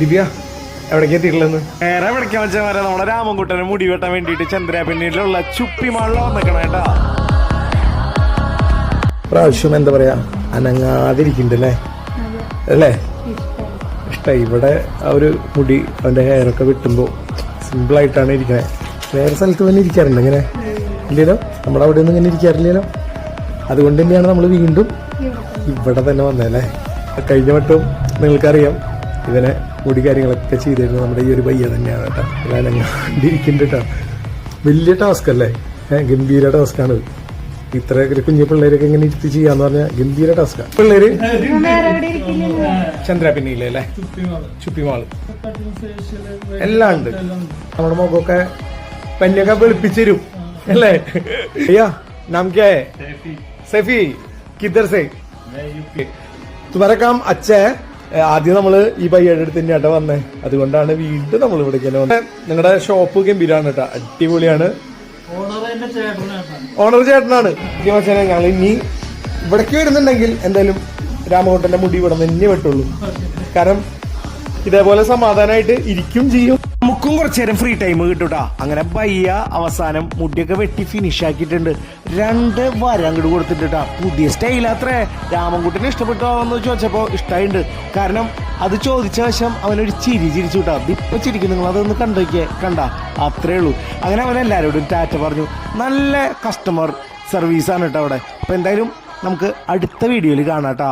ദിവ്യ എവിടേക്ക് എത്തിയിട്ടുള്ളതെന്ന് വേറെ എവിടേക്കാ വെച്ചാൽ വരെ നമ്മുടെ രാമൻകുട്ടനെ മുടി വെട്ടാൻ വേണ്ടിയിട്ട് ചന്ദ്രാപിന്നിലുള്ള ചുപ്പിമാളിൽ വന്നിക്കണം കേട്ടാ. പ്രാവശ്യം എന്താ പറയാ അനങ്ങാതിരിക്കുന്നുണ്ട് അല്ലേ അല്ലേ? ഇഷ്ടമായി ഇവിടെ ആ ഒരു മുടി അവൻ്റെ ഹെയറൊക്കെ വെട്ടുമ്പോൾ സിമ്പിളായിട്ടാണ് ഇരിക്കുന്നത്. വേറെ സ്ഥലത്ത് തന്നെ ഇരിക്കാറുണ്ട് ഇങ്ങനെ ഇല്ലല്ലോ, നമ്മുടെ അവിടെ ഒന്നും ഇങ്ങനെ ഇരിക്കാറില്ലല്ലോ. അതുകൊണ്ട് തന്നെയാണ് നമ്മൾ വീണ്ടും ഇവിടെ തന്നെ വന്നതല്ലേ. കഴിഞ്ഞ വട്ടം നിങ്ങൾക്കറിയാം ഇവനെ മുടി കാര്യങ്ങളൊക്കെ ചെയ്തിരുന്നത് നമ്മുടെ ഈ ഒരു പയ്യ തന്നെയാണ് കേട്ടോ. അനങ്ങാണ്ടിരിക്കുന്നുണ്ട് കേട്ടോ. വലിയ ടാസ്ക് അല്ലേ, ഗംഭീര ടാസ്ക്കാണ്. ഇത്ര കുഞ്ഞു പിള്ളേരൊക്കെ ഇങ്ങനെ ഇരുത്തി ചെയ്യാന്ന് പറഞ്ഞാൽ ഗംഭീര ടാസ്ക്കാണ്. പിള്ളേര് ചന്ദ്രാപിന്നിയില്ലേ അല്ലേ, ചുപ്പിമാള് എല്ലാം ഉണ്ട്. നമ്മുടെ മുഖമൊക്കെ പഞ്ഞൊക്കെ വെളുപ്പിച്ചു തരും അല്ലേ. भैया नाम क्या है? सैफी. किधर से? तुम्हारा काम अच्छा है. ആദ്യം നമ്മള് ഈ പയ്യയുടെ അടുത്ത് തന്നെയാട്ടോ വന്നേ, അതുകൊണ്ടാണ് വീണ്ടും നമ്മൾ ഇവിടേക്ക് തന്നെ വന്നത്. നിങ്ങളുടെ ഷോപ്പ് ഗംഭീരാണ് കേട്ടോ, അടിപൊളിയാണ്. ഓണർ ചേട്ടനാണ്. ഞങ്ങൾ ഇനി ഇവിടേക്ക് വരുന്നുണ്ടെങ്കിൽ എന്തായാലും രാമകോട്ടന്റെ മുടി ഇവിടെ തന്നെ വെട്ടുള്ളൂ. കാരണം ഇതേപോലെ സമാധാനമായിട്ട് ഇരിക്കും ചെയ്യും, നമുക്കും കുറച്ചു നേരം ഫ്രീ ടൈം കിട്ടൂട്ടാ. അങ്ങനെ പയ്യ അവസാനം മുടിയൊക്കെ വെട്ടി ഫിനിഷ് ആക്കിയിട്ടുണ്ട്. 2 വരങ്ങട് കൊടുത്തിട്ടാ. പുതിയ സ്റ്റൈലാത്രേ. രാമൻകുട്ടനെ ഇഷ്ടപ്പെട്ടോ ചോദിച്ചപ്പോ ഇഷ്ടമായിട്ടുണ്ട്. കാരണം അത് ചോദിച്ച വശം അവനൊരു ചിരിച്ചു കിട്ടാ. ഇപ്പൊ ചിരിക്കും, നിങ്ങൾ അതൊന്ന് കണ്ട അത്രേ ഉള്ളൂ. അങ്ങനെ അവൻ എല്ലാവരോടും ടാറ്റ പറഞ്ഞു. നല്ല കസ്റ്റമർ സർവീസാണ് കേട്ടോ അവിടെ. അപ്പൊ എന്തായാലും നമുക്ക് അടുത്ത വീഡിയോയിൽ കാണാം കേട്ടോ.